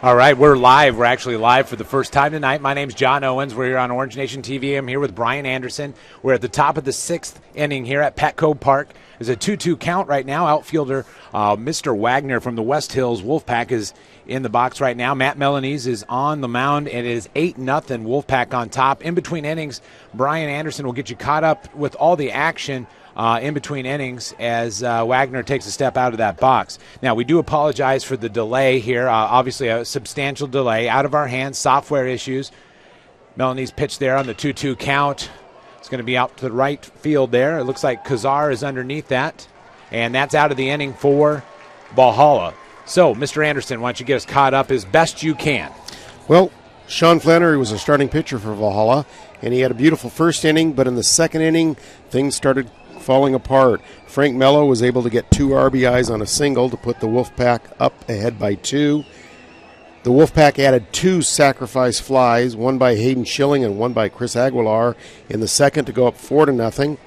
All right, we're live. We're actually live for the first time tonight. My name's John Owens. We're here on Orange Nation TV. I'm here with Brian Anderson. We're at the top of the 6th inning here at Petco Park. There's a 2-2 count right now. Outfielder Mr. Wagner from the West Hills Wolfpack is in the box right now. Matt Melanese is on the mound. It is 8-0 Wolfpack on top. In between innings, Brian Anderson will get you caught up with all the action in between innings as Wagner takes a step out of that box. Now, we do apologize for the delay here. Obviously, a substantial delay. Out of our hands, software issues. Melanese pitch there on the 2-2 count. It's going to be out to the right field there. It looks like Kazar is underneath that. And that's out of the inning for Valhalla. So, Mr. Anderson, why don't you get us caught up as best you can? Well, Sean Flannery was a starting pitcher for Valhalla, and he had a beautiful first inning, but in the second inning, things started falling apart. Frank Mello was able to get 2 RBIs on a single to put the Wolfpack up ahead by 2. The Wolfpack added 2 sacrifice flies, one by Hayden Schilling and one by Chris Aguilar in the second to go up 4-0.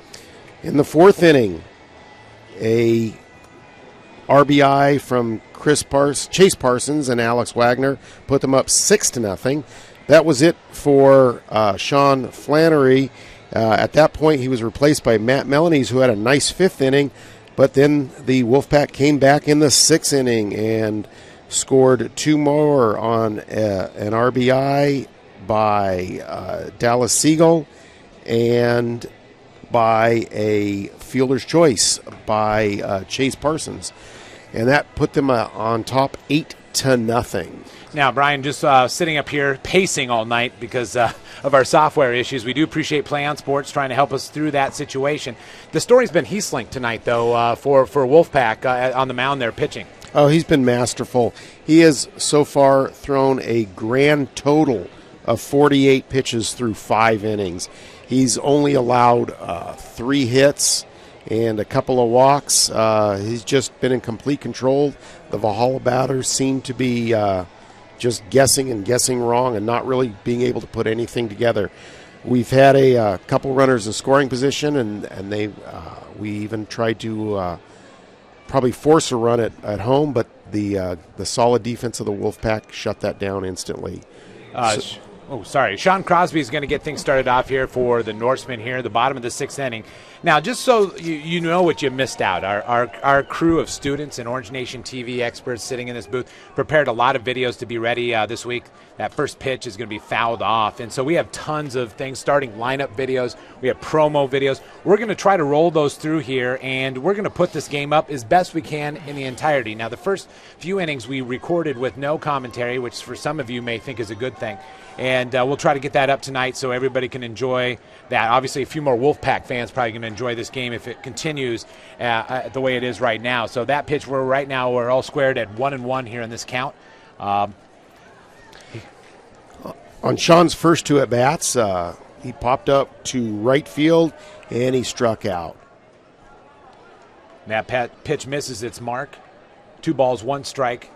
In the fourth inning, a RBI from Chase Parsons and Alex Wagner put them up 6-0. That was it for Sean Flannery. At that point, he was replaced by Matt Melanese, who had a nice fifth inning, but then the Wolfpack came back in the sixth inning and scored 2 more on an RBI by Dallas Siegel and by a fielder's choice by Chase Parsons. And that put them on top 8-0. Now, Brian, just sitting up here pacing all night because of our software issues. We do appreciate Play On Sports trying to help us through that situation. The story's been Heaslink tonight, though, for Wolfpack on the mound there pitching. Oh, he's been masterful. He has so far thrown a grand total of 48 pitches through 5 innings. He's only allowed 3 hits and a couple of walks. He's just been in complete control. The Valhalla batters seem to be just guessing wrong and not really being able to put anything together. We've had a couple runners in scoring position, and we even tried to probably force a run at home, but the solid defense of the Wolfpack shut that down instantly. Sean Crosby is going to get things started off here for the Norsemen here, the bottom of the 6th inning. Now, just so you know what you missed out, our crew of students and Orange Nation TV experts sitting in this booth prepared a lot of videos to be ready this week. That first pitch is going to be fouled off. And so we have tons of things, starting lineup videos. We have promo videos. We're going to try to roll those through here, and we're going to put this game up as best we can in the entirety. Now, the first few innings we recorded with no commentary, which for some of you may think is a good thing. And we'll try to get that up tonight so everybody can enjoy that. Obviously, a few more Wolfpack fans probably going to enjoy this game if it continues the way it is right now. So that pitch, we're all squared at 1-1 here in this count. On Sean's first 2 at-bats, he popped up to right field, and he struck out. That pitch misses its mark. 2 balls, 1 strike.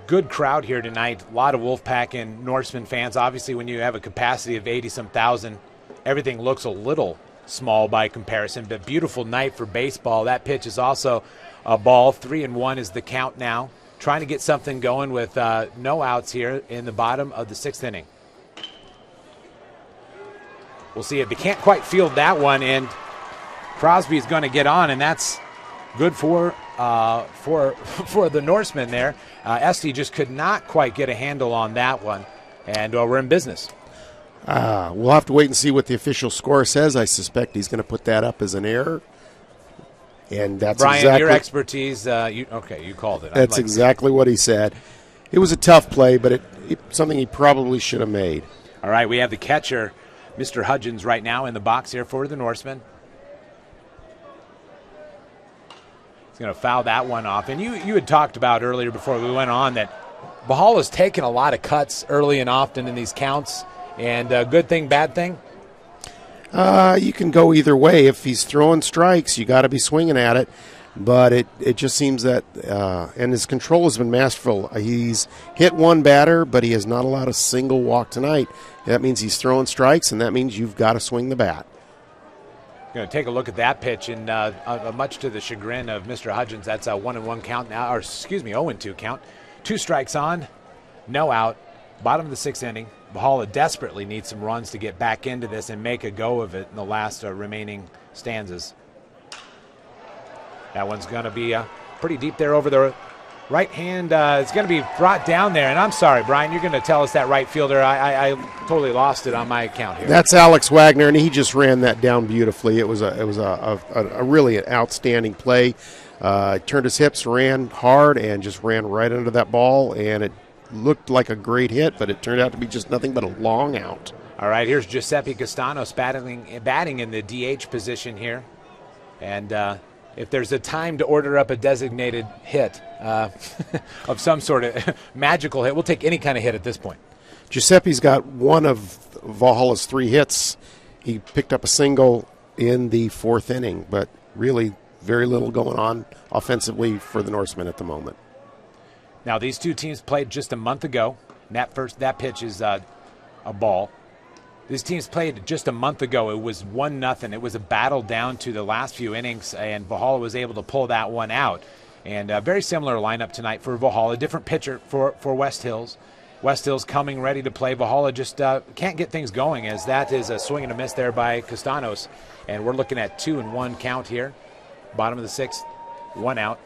Good crowd here tonight. A lot of Wolfpack and Norseman fans. Obviously, when you have a capacity of 80-some thousand, everything looks a little small by comparison, but beautiful night for baseball. That pitch is also a ball. 3-1 is the count now. Trying to get something going with no outs here in the bottom of the 6th inning. We'll see if they can't quite field that one, and Crosby's going to get on, and that's good for the Norsemen there. Esty just could not quite get a handle on that one, and we're in business. We'll have to wait and see what the official score says. I suspect he's going to put that up as an error. And that's Brian, exactly your expertise. You called it. That's exactly what he said. It was a tough play, but something he probably should have made. All right, we have the catcher, Mr. Hudgens, right now in the box here for the Norsemen. He's going to foul that one off. And you had talked about earlier before we went on that Valhalla's taken a lot of cuts early and often in these counts. And good thing, bad thing? You can go either way. If he's throwing strikes, you got to be swinging at it. But it just seems that, and his control has been masterful. He's hit 1 batter, but he has not allowed a single walk tonight. That means he's throwing strikes, and that means you've got to swing the bat. Going to take a look at that pitch, and much to the chagrin of Mr. Hudgens, that's a 1-1 count now, or excuse me, 0-2 count. 2 strikes on, no out. Bottom of the 6th inning. Valhalla desperately needs some runs to get back into this and make a go of it in the last remaining stanzas. That one's going to be pretty deep there over the right hand. It's going to be brought down there. And I'm sorry, Brian, you're going to tell us that right fielder. I totally lost it on my account here. That's Alex Wagner, and he just ran that down beautifully. It was a really an outstanding play. Turned his hips, ran hard, and just ran right under that ball, and it looked like a great hit, but it turned out to be just nothing but a long out. All right, here's Giuseppe Castanos batting in the DH position here. And if there's a time to order up a designated hit of some sort of magical hit, we'll take any kind of hit at this point. Giuseppe's got one of Valhalla's 3 hits. He picked up a single in the 4th inning, but really very little going on offensively for the Norsemen at the moment. Now, these 2 teams played just a month ago. And that pitch is a ball. These teams played just a month ago. It was 1-0. It was a battle down to the last few innings, and Valhalla was able to pull that one out. And a very similar lineup tonight for Valhalla. Different pitcher for West Hills. West Hills coming ready to play. Valhalla just can't get things going, as that is a swing and a miss there by Castanos. And we're looking at 2-1 count here. Bottom of the 6th, 1 out.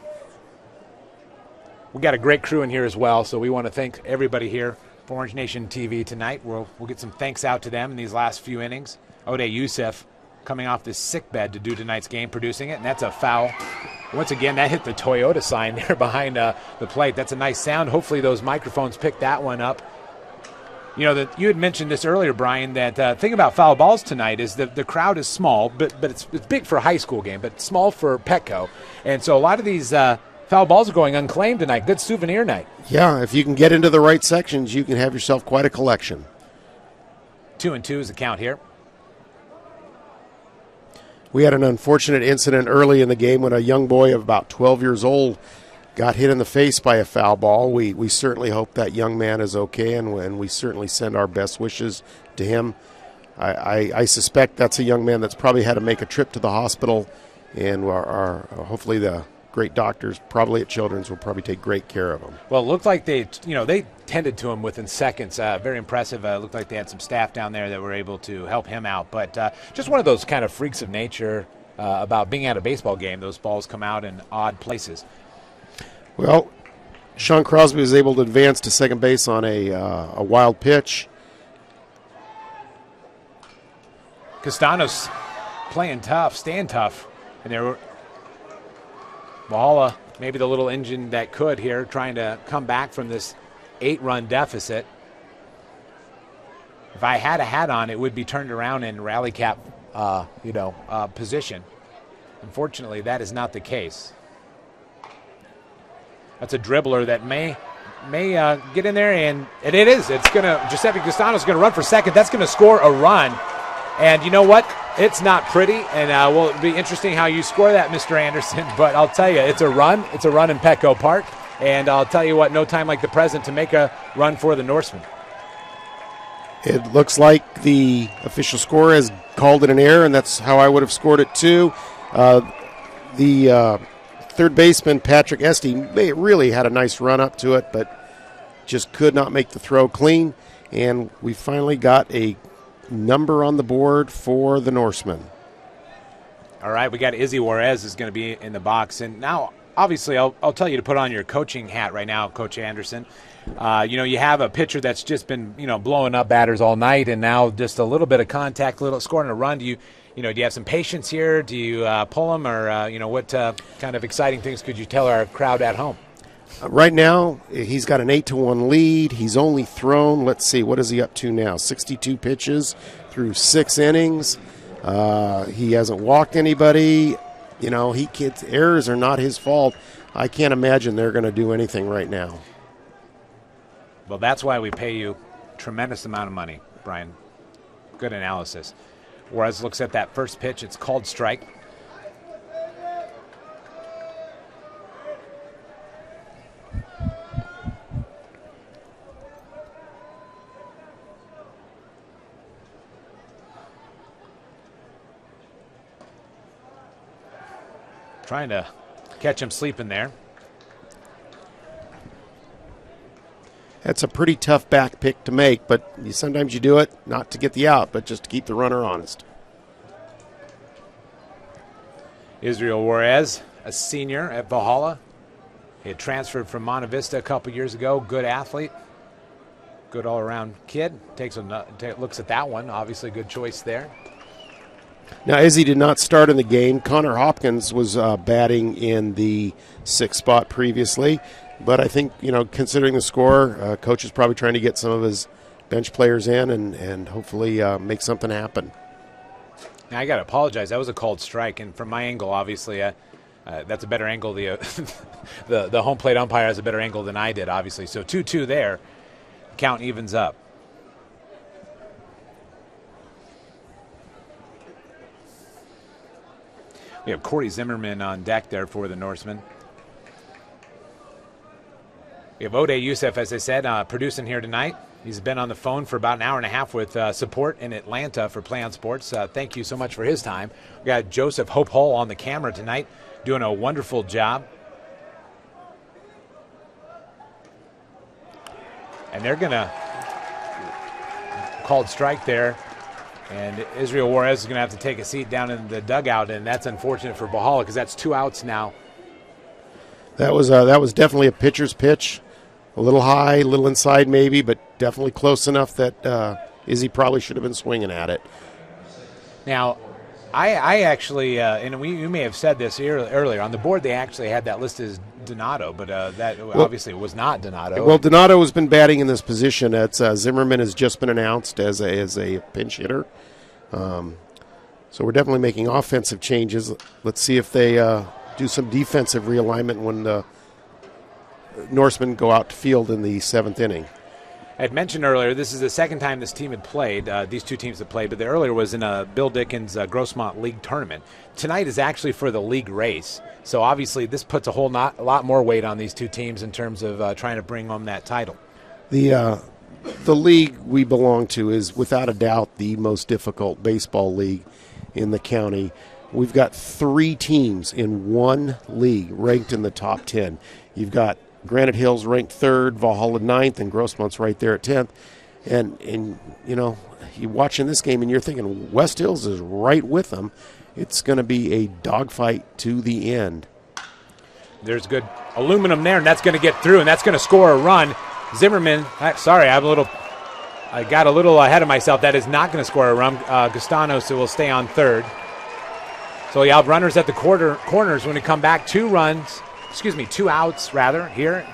We got a great crew in here as well, so we want to thank everybody here for Orange Nation TV tonight. We'll get some thanks out to them in these last few innings. Ode Youssef coming off this sick bed to do tonight's game, producing it, and that's a foul. Once again, that hit the Toyota sign there behind the plate. That's a nice sound. Hopefully those microphones pick that one up. You know, you had mentioned this earlier, Brian, that thing about foul balls tonight is that the crowd is small, but it's big for a high school game, but small for Petco. And so a lot of these foul balls are going unclaimed tonight. Good souvenir night. Yeah, if you can get into the right sections, you can have yourself quite a collection. 2-2 is the count here. We had an unfortunate incident early in the game when a young boy of about 12 years old got hit in the face by a foul ball. We certainly hope that young man is okay, and we certainly send our best wishes to him. I suspect that's a young man that's probably had to make a trip to the hospital, and hopefully the great doctors, probably at Children's, will probably take great care of him. Well, it looked like they tended to him within seconds. Very impressive. Looked like they had some staff down there that were able to help him out. But just one of those kind of freaks of nature about being at a baseball game. Those balls come out in odd places. Well, Sean Crosby was able to advance to second base on a wild pitch. Castanos playing tough, staying tough. And there were Valhalla, maybe the little engine that could here, trying to come back from this 8-run deficit. If I had a hat on, it would be turned around in rally cap, position. Unfortunately, that is not the case. That's a dribbler that may get in there, and it is. It's gonna. Giuseppe Castanos is gonna run for second. That's gonna score a run, and you know what? It's not pretty, and it'll be interesting how you score that, Mr. Anderson. But I'll tell you, it's a run. It's a run in Petco Park, and I'll tell you what, no time like the present to make a run for the Norsemen. It looks like the official score has called it an error, and that's how I would have scored it too. The third baseman, Patrick Estee, really had a nice run up to it, but just could not make the throw clean. And we finally got a number on the board for the Norsemen. All right, we got Izzy Juarez is going to be in the box. And now, obviously, I'll tell you to put on your coaching hat right now, Coach Anderson. You have a pitcher that's just been, blowing up batters all night, and now just a little bit of contact, scoring a run. Do you have some patience here? Do you pull him, or what kind of exciting things could you tell our crowd at home? Right now, he's got an 8-1 lead. He's only thrown, let's see, what is he up to now? 62 pitches through 6 innings. He hasn't walked anybody. Errors are not his fault. I can't imagine they're going to do anything right now. Well, that's why we pay you a tremendous amount of money, Brian. Good analysis. Juarez looks at that first pitch. It's called strike. Trying to catch him sleeping there. That's a pretty tough back pick to make, but sometimes you do it not to get the out, but just to keep the runner honest. Israel Juarez, a senior at Valhalla. He had transferred from Monte Vista a couple years ago. Good athlete. Good all-around kid. Looks at that one. Obviously, good choice there. Now, Izzy did not start in the game. Connor Hopkins was batting in the 6th spot previously. But I think, considering the score, coach is probably trying to get some of his bench players in and hopefully make something happen. Now, I got to apologize. That was a called strike. And from my angle, obviously, that's a better angle. The home plate umpire has a better angle than I did, obviously. So 2-2 there. Count evens up. We have Corey Zimmerman on deck there for the Norsemen. We have Ode Youssef, as I said, producing here tonight. He's been on the phone for about an hour and a half with support in Atlanta for Play on Sports. Thank you so much for his time. We got Joseph Hope Hull on the camera tonight, doing a wonderful job. And they're going to called strike there. And Israel Juarez is going to have to take a seat down in the dugout, and that's unfortunate for Valhalla because that's 2 outs now. That was definitely a pitcher's pitch. A little high, a little inside maybe, but definitely close enough that Izzy probably should have been swinging at it. Now, I actually, and you may have said this earlier, on the board they actually had that listed as Donato, but that obviously was not Donato. Well, Donato has been batting in this position. Zimmerman has just been announced as a pinch hitter. So we're definitely making offensive changes. Let's see if they do some defensive realignment when the Norsemen go out to field in the 7th inning. I had mentioned earlier, this is the second time this team had played, these two teams had played, but the earlier was in a Bill Dickens Grossmont League tournament. Tonight is actually for the league race, so obviously this puts a lot more weight on these two teams in terms of trying to bring home that title. The league we belong to is without a doubt the most difficult baseball league in the county. We've got 3 teams in one league ranked in the top 10. You've got Granite Hills ranked 3rd, Valhalla 9th, and Grossmont's right there at 10th. And you're watching this game and you're thinking West Hills is right with them. It's going to be a dogfight to the end. There's good aluminum there, and that's going to get through, and that's going to score a run. Zimmerman, I got a little ahead of myself. That is not going to score a run. Gustanos will stay on 3rd. So you have runners at the corners when we come back. 2 outs rather here,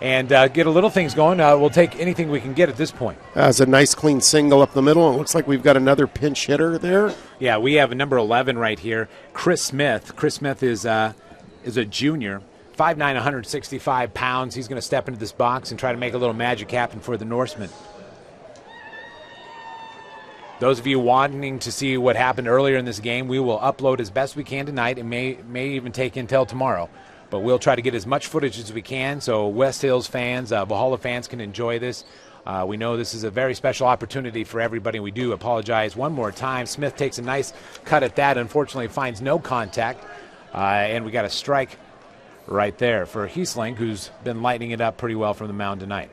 and get a little things going. We'll take anything we can get at this point. It's a nice clean single up the middle. It looks like we've got another pinch hitter there. Yeah, we have a number 11 right here, Chris Smith. Chris Smith is a junior, 5'9", 165 pounds. He's going to step into this box and try to make a little magic happen for the Norsemen. Those of you wanting to see what happened earlier in this game, we will upload as best we can tonight. It may even take until tomorrow. But we'll try to get as much footage as we can so West Hills fans, Valhalla fans can enjoy this. We know this is a very special opportunity for everybody. We do apologize one more time. Smith takes a nice cut at that. Unfortunately, finds no contact. And we got a strike right there for Hiesling, who's been lighting it up pretty well from the mound tonight.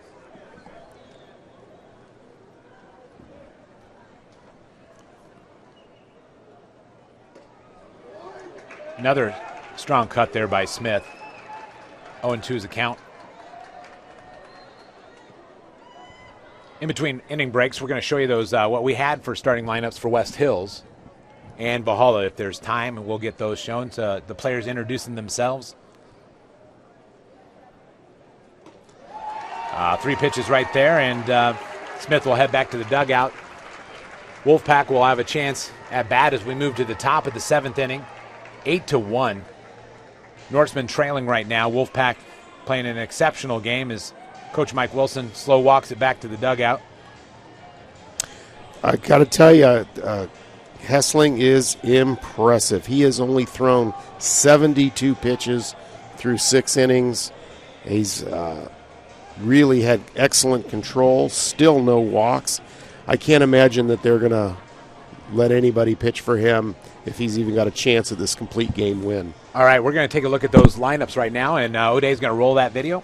Another strong cut there by Smith. 0-2 is the count. In between inning breaks, we're going to show you those what we had for starting lineups for West Hills and Valhalla. If there's time, and we'll get those shown. So the players introducing themselves. 3 pitches right there, and Smith will head back to the dugout. Wolfpack will have a chance at bat as we move to the top of the 7th inning. 8-1. Norsemen trailing right now. Wolfpack playing an exceptional game as Coach Mike Wilson slow walks it back to the dugout. I got to tell you, Hessling is impressive. He has only thrown 72 pitches through 6 innings. He's really had excellent control, still no walks. I can't imagine that they're going to let anybody pitch for him if he's even got a chance at this complete game win. All right, we're going to take a look at those lineups right now, and O'Day's going to roll that video.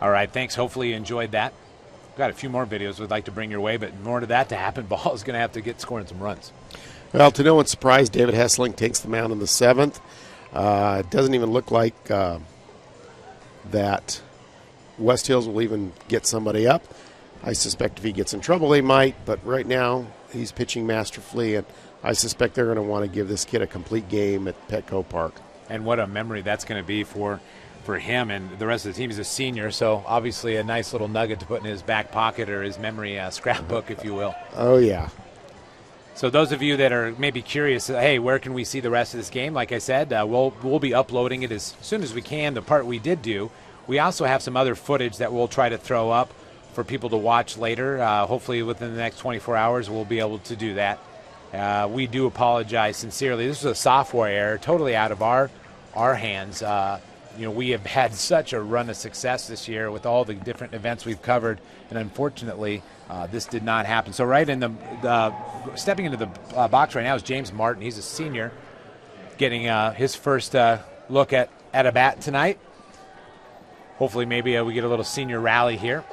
All right, thanks. Hopefully you enjoyed that. We've got a few more videos we'd like to bring your way, but in order for that to happen, Ball is going to have to get scoring some runs. Well, to no one's surprise, David Hessling takes the mound in the 7th. It doesn't even look like that West Hills will even get somebody up. I suspect if he gets in trouble, they might, but right now he's pitching masterfully, and I suspect they're going to want to give this kid a complete game at Petco Park. And what a memory that's going to be for him and the rest of the team. He's a senior, so obviously a nice little nugget to put in his back pocket or his memory scrapbook, if you will. Oh, yeah. So those of you that are maybe curious, hey, where can we see the rest of this game? Like I said, we'll be uploading it as soon as we can, the part we did do. We also have some other footage that we'll try to throw up for people to watch later. Hopefully within the next 24 hours we'll be able to do that. We do apologize sincerely. This was a software error, totally out of our hands. We have had such a run of success this year with all the different events we've covered, and unfortunately, this did not happen. So right in the stepping into the box right now is James Martin. He's a senior, getting his first look at a bat tonight. Hopefully, maybe we get a little senior rally here.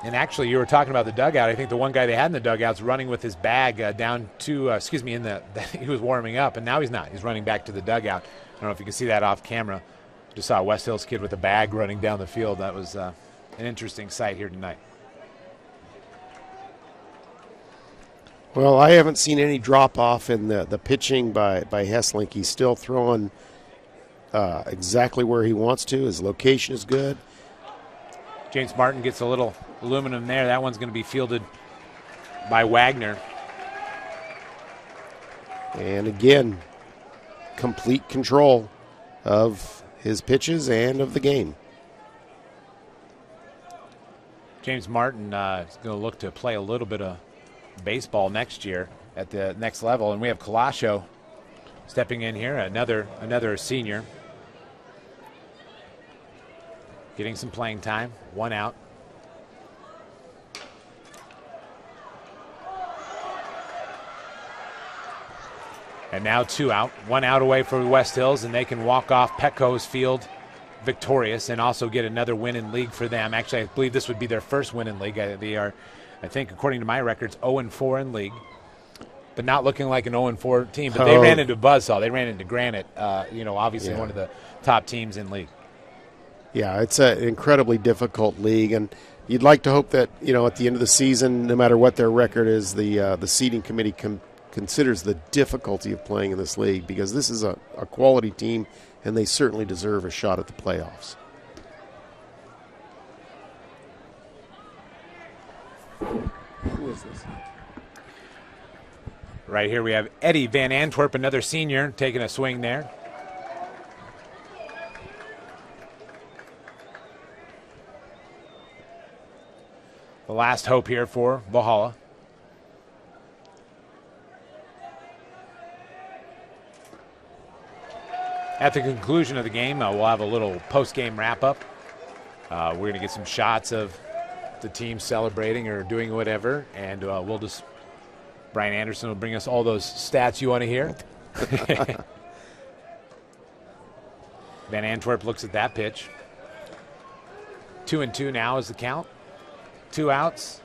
And actually, you were talking about the dugout. I think the one guy they had in the dugout's running with his bag down to, he was warming up, and now he's not. He's running back to the dugout. I don't know if you can see that off camera. Just saw a West Hills kid with a bag running down the field. That was an interesting sight here tonight. Well, I haven't seen any drop-off in the pitching by Hessling. He's still throwing exactly where he wants to. His location is good. James Martin gets a little aluminum there. That one's going to be fielded by Wagner. And again, complete control of his pitches and of the game. James Martin is going to look to play a little bit of baseball next year at the next level. And we have Kalasho stepping in here, another senior. Getting some playing time, 1 out. And now 2 out, 1 out away for West Hills, and they can walk off Petco's field victorious and also get another win in league for them. Actually, I believe this would be their first win in league. They are, I think, according to my records, 0-4 in league, but not looking like an 0-4 team. But they ran into Buzzsaw. They ran into Granite, obviously one of the top teams in league. Yeah, it's an incredibly difficult league, and you'd like to hope that, at the end of the season, no matter what their record is, the seeding committee considers the difficulty of playing in this league, because this is a quality team, and they certainly deserve a shot at the playoffs. Who is this? Right here we have Eddie Van Antwerp, another senior, taking a swing there. The last hope here for Valhalla. At the conclusion of the game, we'll have a little post-game wrap-up. We're going to get some shots of the team celebrating or doing whatever, and Brian Anderson will bring us all those stats you want to hear. Van Antwerp looks at that pitch. 2-2 now is the count. 2 outs.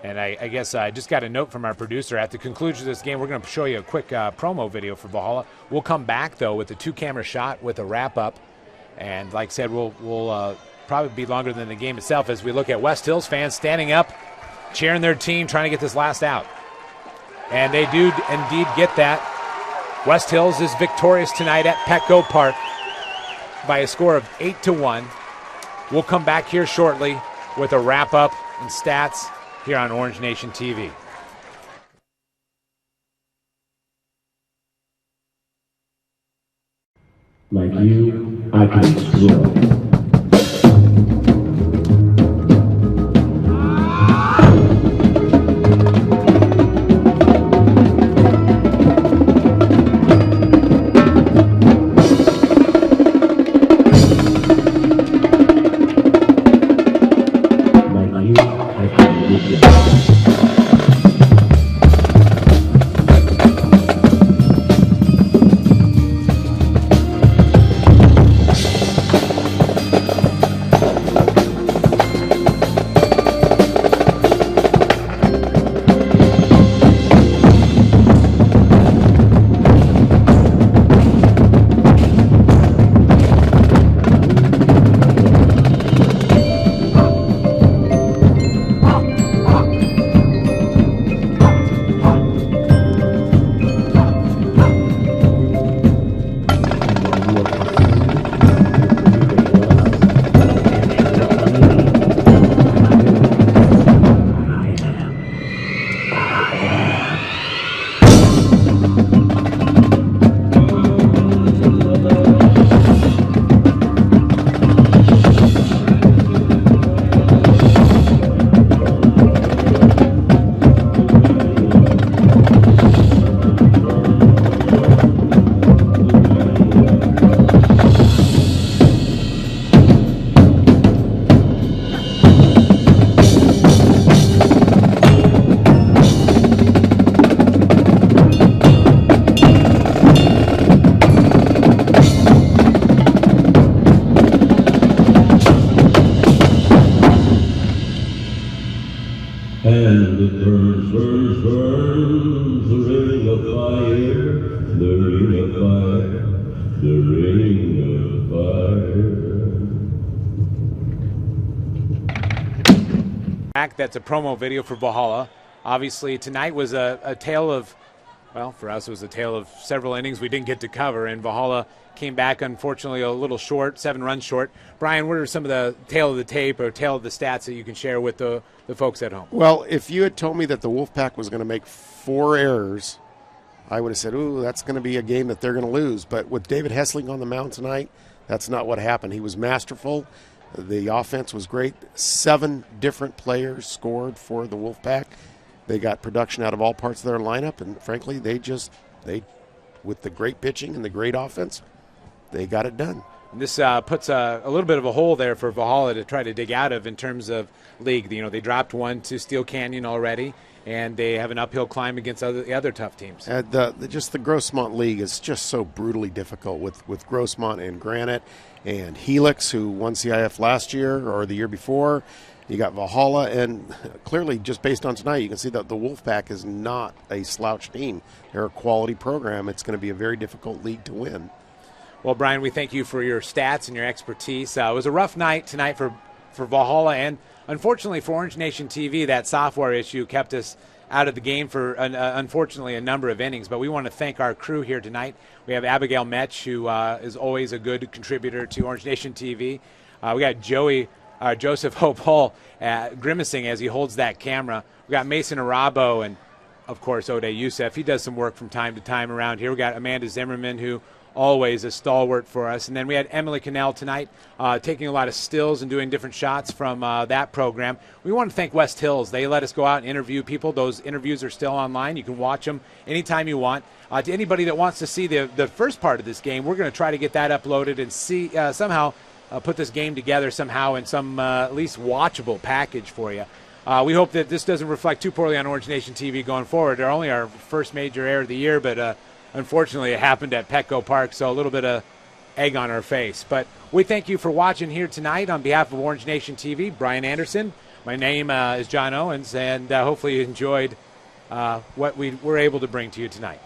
And I guess I just got a note from our producer. At the conclusion of this game, we're going to show you a quick promo video for Valhalla. We'll come back, though, with a 2-camera shot with a wrap-up. And like I said, we'll probably be longer than the game itself as we look at West Hills fans standing up, cheering their team, trying to get this last out. And they do indeed get that. West Hills is victorious tonight at Petco Park by a score of 8-1. We'll come back here shortly with a wrap-up and stats here on Orange Nation TV. Like you, I can explore. Back, that's a promo video for Valhalla. Obviously, tonight was a tale of, well, for us, it was a tale of several innings we didn't get to cover, and Valhalla came back, unfortunately, a little short, 7 runs short. Brian, what are some of the tale of the tape or tale of the stats that you can share with the folks at home? Well, if you had told me that the Wolfpack was going to make 4 errors, I would have said, ooh, that's going to be a game that they're going to lose. But with David Hessling on the mound tonight, that's not what happened. He was masterful. The offense was great. 7 different players scored for the Wolfpack. They got production out of all parts of their lineup, and frankly, they with the great pitching and the great offense, they got it done. And this puts a little bit of a hole there for Valhalla to try to dig out of in terms of league. You know, they dropped 1 to Steel Canyon already, and they have an uphill climb against the other tough teams. Just the Grossmont League is just so brutally difficult with Grossmont and Granite and Helix, who won CIF last year or the year before. You got Valhalla, and clearly just based on tonight, you can see that the Wolfpack is not a slouch team. They're a quality program. It's going to be a very difficult league to win. Well, Brian, we thank you for your stats and your expertise. It was a rough night tonight for Valhalla, and unfortunately for Orange Nation TV, that software issue kept us out of the game for, unfortunately, a number of innings. But we want to thank our crew here tonight. We have Abigail Metch, who is always a good contributor to Orange Nation TV. We got Joseph Hope Hull grimacing as he holds that camera. We got Mason Arabo and, of course, Ode Youssef. He does some work from time to time around here. We got Amanda Zimmerman, who always a stalwart for us. And then we had Emily Cannell tonight taking a lot of stills and doing different shots from that program. We want to thank West Hills. They let us go out and interview people. Those interviews are still online. You can watch them anytime you want. To anybody that wants to see the first part of this game, we're going to try to get that uploaded and see somehow put this game together somehow in some at least watchable package for you. We hope that this doesn't reflect too poorly on Orange Nation TV going forward. They're only our first major air of the year, but unfortunately, it happened at Petco Park, so a little bit of egg on our face. But we thank you for watching here tonight. On behalf of Orange Nation TV, Brian Anderson. My name is John Owens, and hopefully you enjoyed what we were able to bring to you tonight.